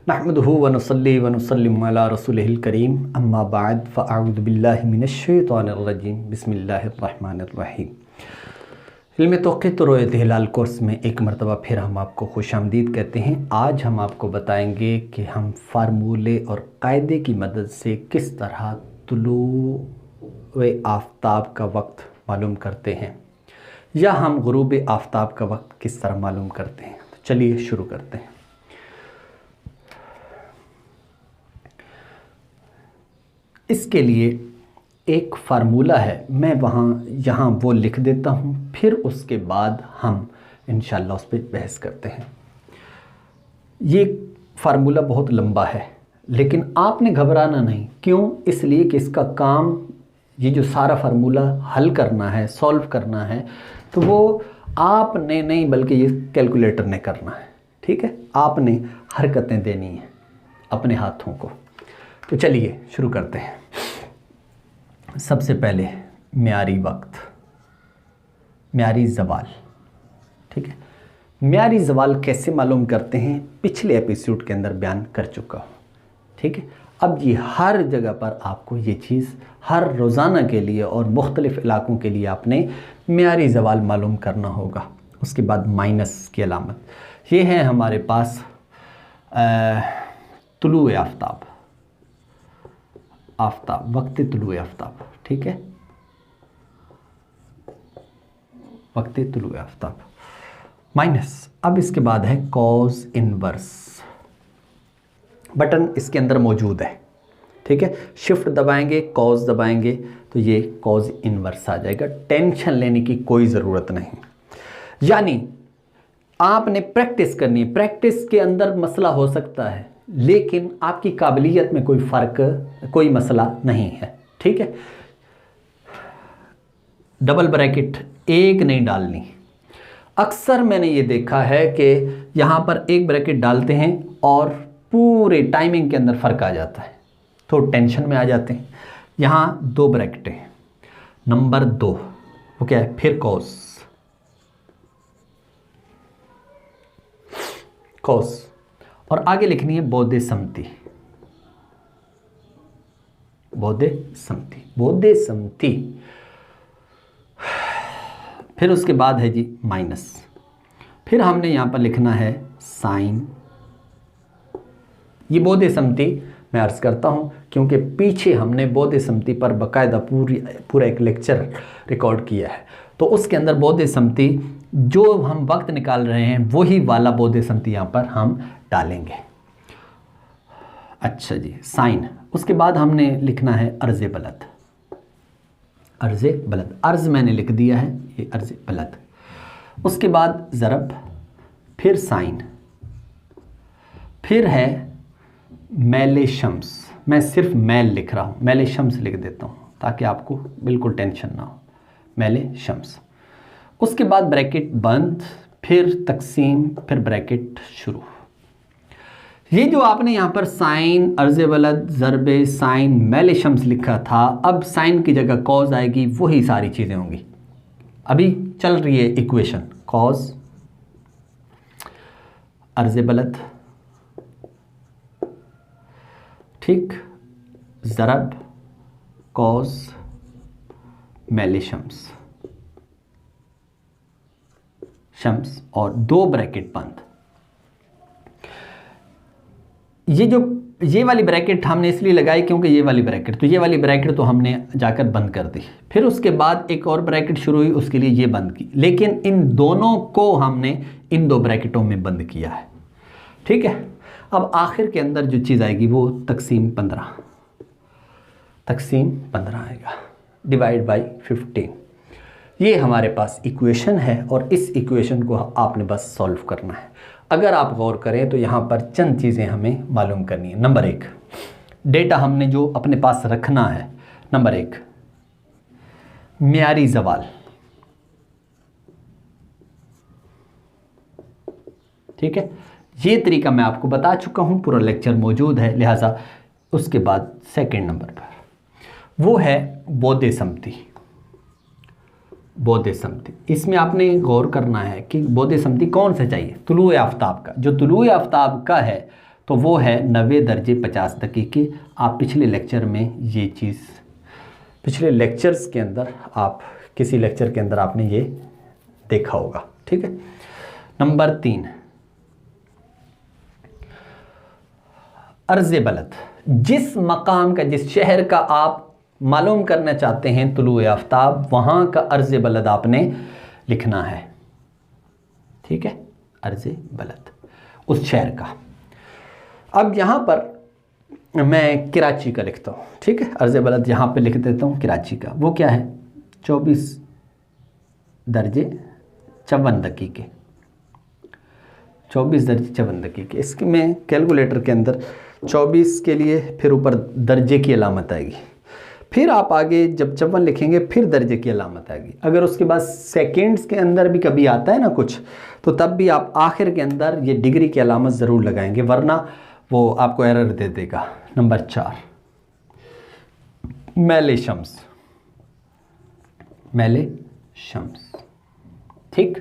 नहमदुहु व नुसल्ली व नुसल्लिमु अला रसूलिहिल करीम अम्मा बाद फ़अऊज़ु बिल्लाहि मिनश्शैतानिर रजीम बिस्मिल्लाहिर रहमानिर रहीम। इल्म तौक़ीत और इतिहलाल कोर्स में एक मरतबा फिर हम आपको खुशामदीद कहते हैं। आज हम आपको बताएंगे कि हम फार्मूले और कायदे की मदद से किस तरह तुलूए आफ्ताब का वक्त मालूम करते हैं या हम गुरूब आफ्ताब का वक्त किस तरह मालूम करते हैं। तो चलिए शुरू करते हैं। इसके लिए एक फ़ार्मूला है, मैं यहाँ वो लिख देता हूँ, फिर उसके बाद हम इंशाअल्लाह उस पर बहस करते हैं। ये फ़ार्मूला बहुत लंबा है लेकिन आपने घबराना नहीं। क्यों? इसलिए कि इसका काम ये जो सारा फ़ार्मूला हल करना है, सॉल्व करना है, तो वो आपने नहीं बल्कि ये कैलकुलेटर ने करना है। ठीक है, आपने हरकतें देनी हैं अपने हाथों को। तो चलिए शुरू करते हैं। सबसे पहले म्यारी वक्त, म्यारी ज़वाल। ठीक है, म्यारी ज़वाल कैसे मालूम करते हैं पिछले एपिसोड के अंदर बयान कर चुका हूँ। ठीक है, अब ये हर जगह पर आपको ये चीज़ हर रोज़ाना के लिए और मुख्तलिफ़ इलाक़ों के लिए आपने म्यारी ज़वाल मालूम करना होगा। उसके बाद माइनस की अलामत, ये है हमारे पास तुलूए आफ्ताब, आफ्ताब, वक्त तुलूए आफ्ताब। ठीक है, वक्त तुलूए आफ्ताब माइनस। अब इसके बाद है कॉज इनवर्स। बटन इसके अंदर मौजूद है। ठीक है, शिफ्ट दबाएंगे, कॉज दबाएंगे तो ये कॉज इनवर्स आ जाएगा। टेंशन लेने की कोई ज़रूरत नहीं। यानी आपने प्रैक्टिस करनी है। प्रैक्टिस के अंदर मसला हो सकता है लेकिन आपकी काबिलियत में कोई फ़र्क, कोई मसला नहीं है। ठीक है, डबल ब्रैकेट एक नहीं डालनी। अक्सर मैंने ये देखा है कि यहाँ पर एक ब्रैकेट डालते हैं और पूरे टाइमिंग के अंदर फ़र्क आ जाता है, तो टेंशन में आ जाते हैं। यहाँ दो ब्रैकेटें, नंबर 2 वो क्या है, फिर कॉस, कॉस और आगे लिखनी है बोधे समती, बोधे समती, बोधे समती। फिर उसके बाद है जी माइनस। फिर हमने यहाँ पर लिखना है साइन। ये बोधे समती मैं अर्ज़ करता हूँ क्योंकि पीछे हमने बोधे समती पर बाकायदा पूरा एक लेक्चर रिकॉर्ड किया है, तो उसके अंदर बोधे समती जो हम वक्त निकाल रहे हैं वही वाला बोधे समती यहाँ पर हम डालेंगे। अच्छा जी, साइन। उसके बाद हमने लिखना है अर्ज़ बलद, अर्ज़ बलद। अर्ज़ मैंने लिख दिया है, ये अर्ज़ बलद। उसके बाद ज़रब, फिर साइन, फिर है मैल शम्स। मैं सिर्फ मैल लिख रहा हूँ, मैल शम्स लिख देता हूँ ताकि आपको बिल्कुल टेंशन ना हो, मैल शम्स। उसके बाद ब्रैकेट बंद, फिर तकसीम, फिर ब्रैकेट शुरू। ये जो आपने यहाँ पर साइन, अर्ज़ बलद, ज़रबे, साइन, मैल शम्स लिखा था, अब साइन की जगह कॉज आएगी, वही सारी चीज़ें होंगी। अभी चल रही है इक्वेशन, कॉज, अर्ज़ बलद, ठीक, ज़रब, कॉज, मैल शम्स, शम्स और दो ब्रैकेट बंद। ये वाली ब्रैकेट हमने इसलिए लगाई क्योंकि ये वाली ब्रैकेट तो हमने जाकर बंद कर दी। फिर उसके बाद एक और ब्रैकेट शुरू हुई, उसके लिए ये बंद की, लेकिन इन दोनों को हमने इन दो ब्रैकेटों में बंद किया है। ठीक है, अब आखिर के अंदर जो चीज़ आएगी वो तकसीम 15, तकसीम 15 आएगा, डिवाइड बाई 15। ये हमारे पास इक्वेशन है और इस इक्वेशन को आपने बस सॉल्व करना है। अगर आप गौर करें तो यहाँ पर चंद चीज़ें हमें मालूम करनी है। नंबर 1, डेटा हमने जो अपने पास रखना है। नंबर 1, म्यारी ज़वाल। ठीक है, ये तरीका मैं आपको बता चुका हूँ, पूरा लेक्चर मौजूद है, लिहाजा उसके बाद सेकंड नंबर पर वो है बोधे समती। बोधे समती, इसमें आपने गौर करना है कि बोधे समती कौन सा चाहिए, तुलूए आफ्ताब का। जो तुलूए आफ्ताब का है तो वो है 90 दर्जे 50 दकीके। आप पिछले लेक्चर में ये चीज़, पिछले लेक्चर्स के अंदर, आप किसी लेक्चर के अंदर आपने ये देखा होगा। ठीक है। नंबर 3, अर्ज़ बलद। जिस मकाम का, जिस शहर का आप मालूम करना चाहते हैं तुलूए आफ्ताब, वहाँ का अर्ज़ बलद आपने लिखना है। ठीक है, अर्ज़ बलद उस शहर का। अब यहाँ पर मैं कराची का लिखता हूँ। ठीक है, अर्ज़ बलद यहाँ पे लिख देता हूँ कराची का। वो क्या है? 24 दर्जे 54 दकीके। 24 दर्जे 54 दकीके। इसके में कैलकुलेटर के अंदर 24 के लिए फिर ऊपर दर्जे की अलामत आएगी, फिर आप आगे जब 54 लिखेंगे फिर दर्जे की अलामत आएगी। अगर उसके बाद सेकेंड्स के अंदर भी कभी आता है ना कुछ, तो तब भी आप आखिर के अंदर ये डिग्री की अलामत ज़रूर लगाएंगे, वरना वो आपको एरर दे देगा। नंबर 4, मैले शम्स। मैले शम्स। ठीक।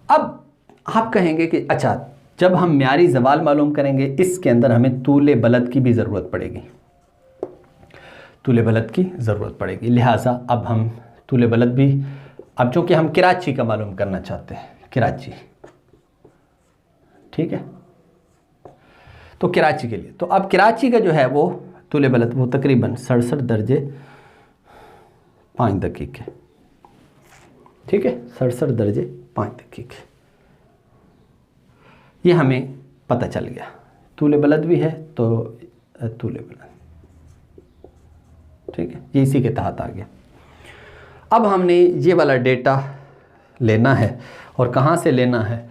अब आप कहेंगे कि अच्छा, जब हम म्यारी ज़वाल मालूम करेंगे, इसके अंदर हमें तूले बलद की भी ज़रूरत पड़ेगी, तूले बलद की ज़रूरत पड़ेगी। लिहाजा अब हम तूले बलद भी, अब चूँकि हम कराची का मालूम करना चाहते हैं, कराची। ठीक है, तो कराची के लिए, तो अब कराची का जो है वो तूले बलद वो तकरीबन 67 दर्जे 5 दकीके। ठीक है, 67 दर्जे 5 दकीके। ये हमें पता चल गया। तूले बलद भी है तो तूले बलद। ठीक है, ये इसी के तहत आ गया। अब हमने ये वाला डेटा लेना है, और कहाँ से लेना है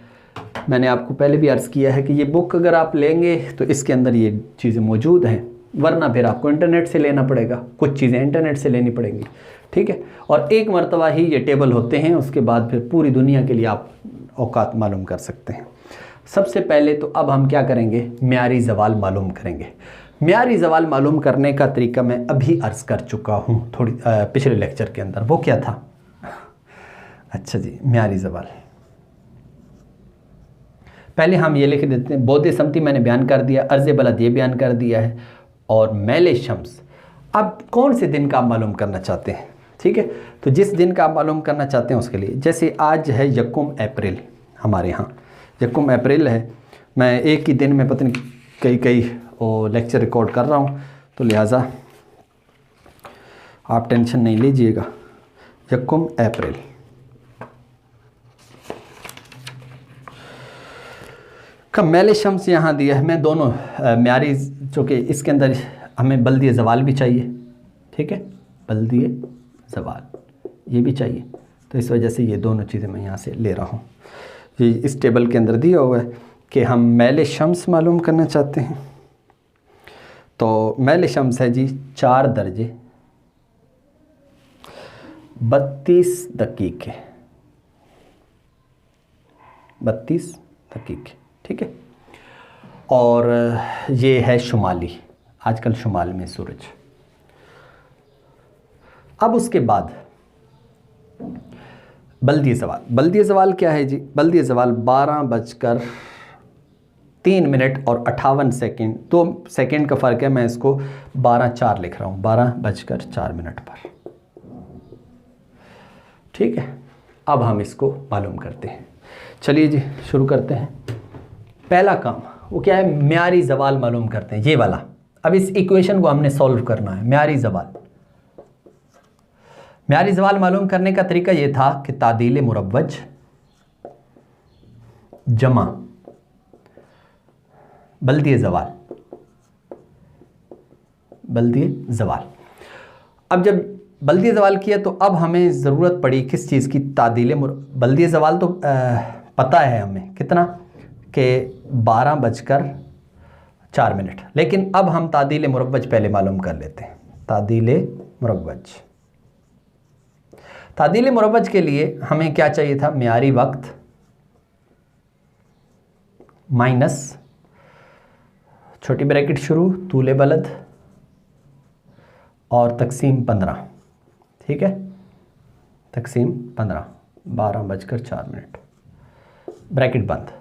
मैंने आपको पहले भी अर्ज़ किया है कि ये बुक अगर आप लेंगे तो इसके अंदर ये चीज़ें मौजूद हैं, वरना फिर आपको इंटरनेट से लेना पड़ेगा। कुछ चीज़ें इंटरनेट से लेनी पड़ेंगी। ठीक है, और एक मरतबा ही ये टेबल होते हैं, उसके बाद फिर पूरी दुनिया के लिए आप औकात मालूम कर सकते हैं। सबसे पहले तो अब हम क्या करेंगे, म्यारी ज़वाल मालूम करेंगे। म्यारी ज़वाल मालूम करने का तरीका मैं अभी अर्ज़ कर चुका हूँ थोड़ी पिछले लेक्चर के अंदर। वो क्या था? अच्छा जी, म्यारी ज़वाल पहले हम ये लिख देते हैं। बोदे समती मैंने बयान कर दिया, अर्ज़ बलद ये बयान कर दिया है, और मैले शम्स। अब कौन से दिन का आप मालूम करना चाहते हैं? ठीक है, तो जिस दिन का आप मालूम करना चाहते हैं उसके लिए, जैसे आज है 1 अप्रैल, हमारे यहाँ 1 अप्रैल है। मैं एक ही दिन में पता नहीं कई लेक्चर रिकॉर्ड कर रहा हूँ, तो लिहाजा आप टेंशन नहीं लीजिएगा। 1 अप्रैल का मैले शम्स यहाँ दिया है। मैं दोनों म्यारी, चूँकि इसके अंदर हमें बल्दिए ज़वाल भी चाहिए। ठीक है, बल्दिए ज़वाल ये भी चाहिए, तो इस वजह से ये दोनों चीज़ें मैं यहाँ से ले रहा हूँ। ये इस टेबल के अंदर दिया हुआ है कि हम मैले शम्स मालूम करना चाहते हैं। तो मैले शम्स है जी 4 दर्जे 32 दकीके। 32 दकीके। ठीक है, और ये है शुमाली, आजकल शुमाल में सूरज। अब उसके बाद बल्दिए ज़वाल। बल्दिए ज़वाल क्या है जी? बल्दिए ज़वाल 12:03 और 58 सेकेंड, 2 सेकेंड का फ़र्क है। मैं इसको 12:04 लिख रहा हूँ, 12:04 पर। ठीक है, अब हम इसको मालूम करते हैं। चलिए जी शुरू करते हैं। पहला काम वो क्या है? म्यारी ज़वाल मालूम करते हैं, ये वाला। अब इस इक्वेशन को हमने सॉल्व करना है। म्यारी ज़वाल, म्यारी ज़वाल मालूम करने का तरीका ये था कि तादील मुरव्वज जमा बल्दिए ज़वाल, बल्दिए ज़वाल। अब जब बल्दिए ज़वाल किया तो अब हमें ज़रूरत पड़ी किस चीज़ की? तादील बल्दिए ज़वाल तो पता है हमें कितना, कि 12:04, लेकिन अब हम तादील मुरव्वज पहले मालूम कर लेते हैं। तादील मुरव्वज, तादील मुरव्वज के लिए हमें क्या चाहिए था? म्यारी वक्त माइनस छोटी ब्रैकेट शुरू तूले बलद और तकसीम 15। ठीक है, तकसीम 15, 12:04 ब्रैकेट बंद।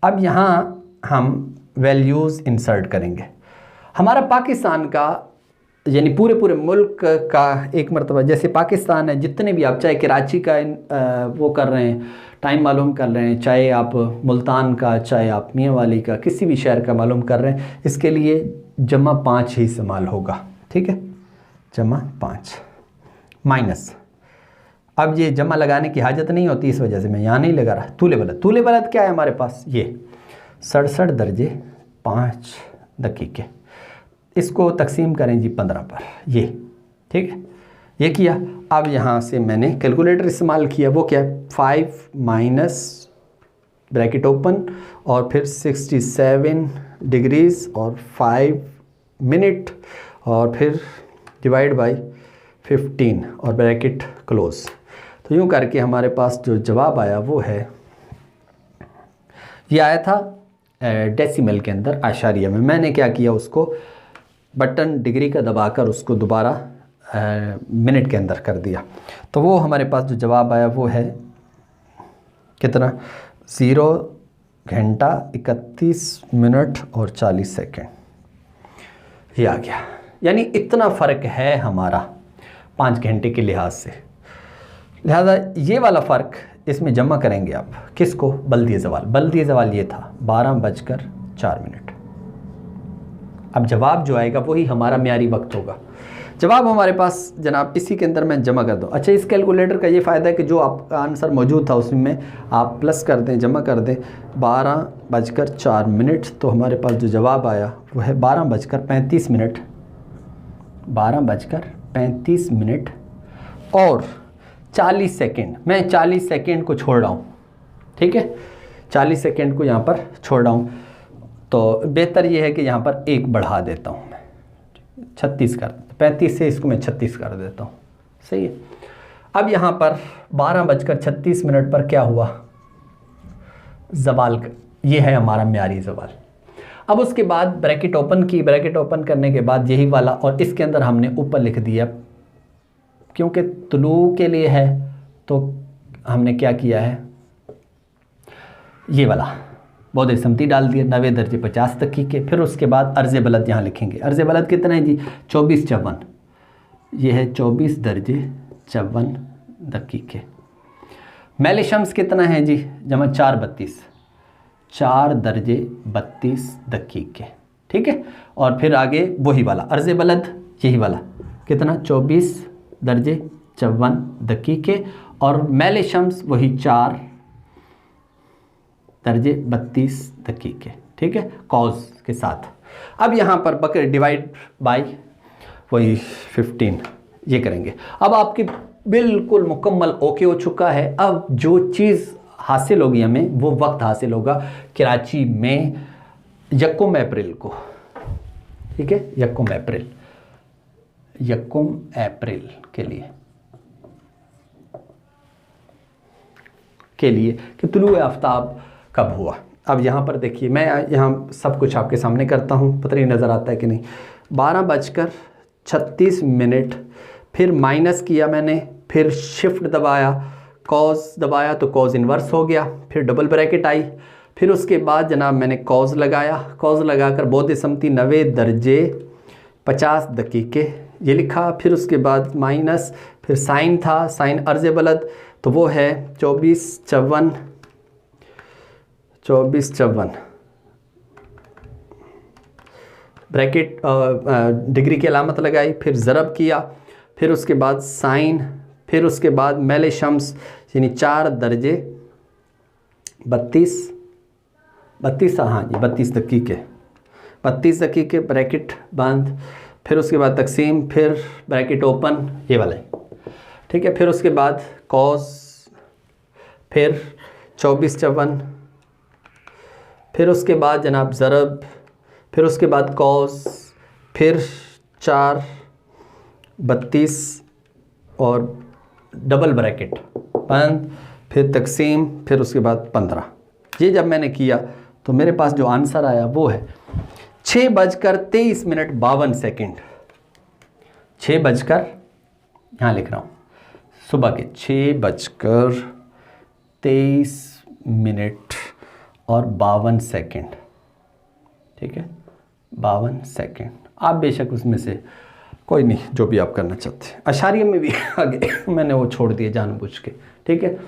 अब यहाँ हम वैल्यूज़ इंसर्ट करेंगे। हमारा पाकिस्तान का यानी पूरे पूरे मुल्क का एक मरतबा, जैसे पाकिस्तान है, जितने भी आप चाहे कराची का वो कर रहे हैं, टाइम मालूम कर रहे हैं, चाहे आप मुल्तान का, चाहे आप मियाँ वाली का, किसी भी शहर का मालूम कर रहे हैं, इसके लिए जमा 5 ही इस्तेमाल होगा। ठीक है, जमा 5 माइनस, अब ये जमा लगाने की हाजत नहीं होती, इस वजह से मैं यहाँ नहीं लगा रहा। तूले बलद, तूले बलद क्या है हमारे पास, ये 67 दर्जे 5 दकीके, इसको तकसीम करें जी 15 पर, ये ठीक है, ये किया। अब यहाँ से मैंने कैलकुलेटर इस्तेमाल किया, वो क्या है 5 माइनस ब्रैकेट ओपन और फिर 67 डिग्रीज़ और 5 मिनट और फिर डिवाइड बाई 15 और ब्रैकेट क्लोज। तो यूँ करके हमारे पास जो जवाब आया वो है, ये आया था डेसिमल के अंदर, आशारिया में। मैंने क्या किया, उसको बटन डिग्री का दबाकर उसको दोबारा मिनट के अंदर कर दिया। तो वो हमारे पास जो जवाब आया वो है कितना, 0 घंटा 31 मिनट और 40 सेकेंड, ये आ गया। यानी इतना फ़र्क है हमारा 5 घंटे के लिहाज से। लिहाजा ये वाला फ़र्क इसमें जमा करेंगे आप, किसको, बल्दिए ज़वाल। बल्दिए ज़वाल ये था 12:04। अब जवाब जो आएगा वही हमारा म्यारी वक्त होगा। जवाब हमारे पास जनाब इसी के अंदर मैं जमा कर दूँ। अच्छा, इस कैलकुलेटर का ये फ़ायदा है कि जो आपका आंसर मौजूद था उसमें आप प्लस कर दें, जमा कर दें 12:04। तो हमारे पास जो जवाब आया वो है 12:35, 12:35 और 40 सेकेंड। मैं 40 सेकेंड को छोड़ रहा हूँ, ठीक है, 40 सेकेंड को यहाँ पर छोड़ रहा हूँ। तो बेहतर ये है कि यहाँ पर 1 बढ़ा देता हूँ मैं, 36 कर, 35 से इसको मैं 36 कर देता हूँ, सही है। अब यहाँ पर 12:36 पर क्या हुआ, ज़वाल, ये है हमारा म्यारी ज़वाल। अब उसके बाद ब्रैकेट ओपन की, ब्रैकेट ओपन करने के बाद यही वाला, और इसके अंदर हमने ऊपर लिख दिया, क्योंकि तुलू के लिए है तो हमने क्या किया है, ये वाला बौद समती डाल दिया, 90 दर्जे 50 दकीके। फिर उसके बाद अर्ज़ बलद यहाँ लिखेंगे। अर्ज़ बलद कितना है जी, 24:54, ये है 24 दर्जे 54 दकीके। मैल शम्स कितना है जी, जमा 4:32, 4 दर्जे 32 दकीके, ठीक है। और फिर आगे वही वाला अर्ज़ बलद, यही वाला कितना, 24 दर्जे 54 दकीके, और मैल शम्स वही 4 दर्जे 32 दकीके, ठीक है, कॉज के साथ। अब यहाँ पर बकर डिवाइड बाय वही 15 ये करेंगे। अब आपकी बिल्कुल मुकम्मल ओके हो चुका है। अब जो चीज़ हासिल होगी हमें, वो वक्त हासिल होगा कराची में 1 अप्रैल को, ठीक है, 1 अप्रैल के लिए कि तुलुए आफ्ताब कब हुआ। अब यहाँ पर देखिए, मैं यहाँ सब कुछ आपके सामने करता हूँ, पता नहीं नज़र आता है कि नहीं। 12:36, फिर माइनस किया मैंने, फिर शिफ्ट दबाया, कॉज दबाया तो कॉज इन्वर्स हो गया, फिर डबल ब्रैकेट आई, फिर उसके बाद जनाब मैंने कॉज लगाया, कॉज लगाकर बौद समती 90 दर्जे 50 दकीके ये लिखा। फिर उसके बाद माइनस, फिर साइन था, साइन अर्ज़ बलद, तो वो है 24:54 ब्रैकेट डिग्री की अलामत लगाई, फिर ज़रब किया, फिर उसके बाद साइन, फिर उसके बाद मैल शम्स यानी 4 दर्जे 32 हाँ जी 32 दकीके ब्रैकेट बंद, फिर उसके बाद तकसीम, फिर ब्रैकेट ओपन ये वाला, ठीक है। फिर उसके बाद कॉस, फिर 24:54, फिर उसके बाद जनाब ज़रब, फिर उसके बाद कॉस, फिर 4 32 और डबल ब्रैकेट बंद, फिर तकसीम, फिर उसके बाद 15। ये जब मैंने किया तो मेरे पास जो आंसर आया वो है 6:23:52। 6 यहाँ लिख रहा हूँ, सुबह के 6:23 और 52 सेकेंड, ठीक है, 52 सेकंड। आप बेशक उसमें से कोई नहीं, जो भी आप करना चाहते हैं। अशारिया में भी आगे मैंने वो छोड़ दिया जानबूझ के, ठीक है,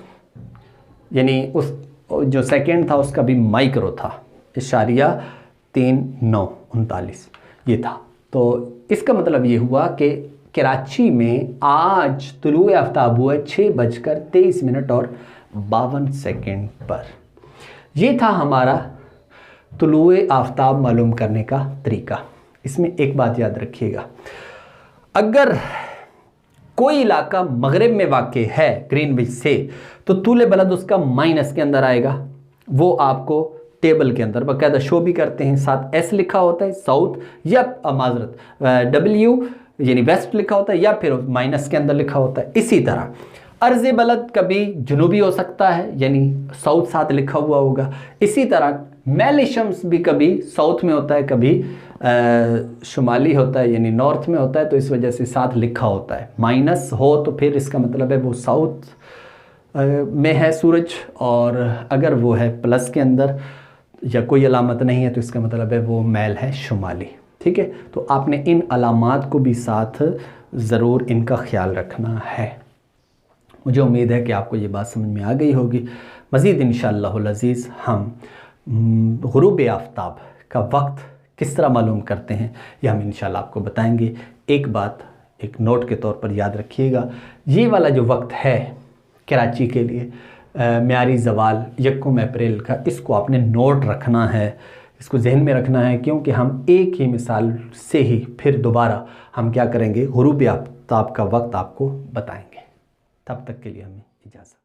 यानी उस जो सेकंड था उसका भी माइक्रो था, इशारिया 3939 ये था। तो इसका मतलब ये हुआ कि कराची में आज तुलुए आफ्ताब हुआ 6:23 और 52 सेकंड पर। ये था हमारा तुलुए आफ्ताब मालूम करने का तरीका। इसमें एक बात याद रखिएगा, अगर कोई इलाका मगरिब में वाक़ है ग्रीनविच से, तो तूले बलद उसका माइनस के अंदर आएगा। वो आपको टेबल के अंदर बाकायदा शो भी करते हैं, साथ एस लिखा होता है साउथ, या माजरत डब्ल्यू यानी वेस्ट लिखा होता है, या फिर माइनस के अंदर लिखा होता है। इसी तरह अर्ज़ बलद कभी जुनूबी हो सकता है, यानी साउथ साथ लिखा हुआ होगा। इसी तरह मैल शम्स भी कभी साउथ में होता है, कभी शुमाली होता है, यानी नॉर्थ में होता है, तो इस वजह से साथ लिखा होता है। माइनस हो तो फिर इसका मतलब है वो साउथ में है सूरज, और अगर वो है प्लस के अंदर या कोई अलामत नहीं है तो इसका मतलब है वो मैल है शुमाली। ठीक है, तो आपने इन अलामात को भी साथ ज़रूर इनका ख्याल रखना है। मुझे उम्मीद है कि आपको ये बात समझ में आ गई होगी। मज़ीद इंशाअल्लाहुल अज़ीज़ हम गुरूब आफ्ताब का वक्त किस तरह मालूम करते हैं ये हम इंशाअल्लाह आपको बताएंगे। एक बात एक नोट के तौर पर याद रखिएगा, ये वाला जो वक्त है कराची के लिए म्यारी ज़वाल 1 अप्रैल का, इसको आपने नोट रखना है, इसको जहन में रखना है, क्योंकि हम एक ही मिसाल से ही फिर दोबारा हम क्या करेंगे, गुरूब आफ्ताब का वक्त आपको बताएंगे। तब तक के लिए हमें इजाज़त।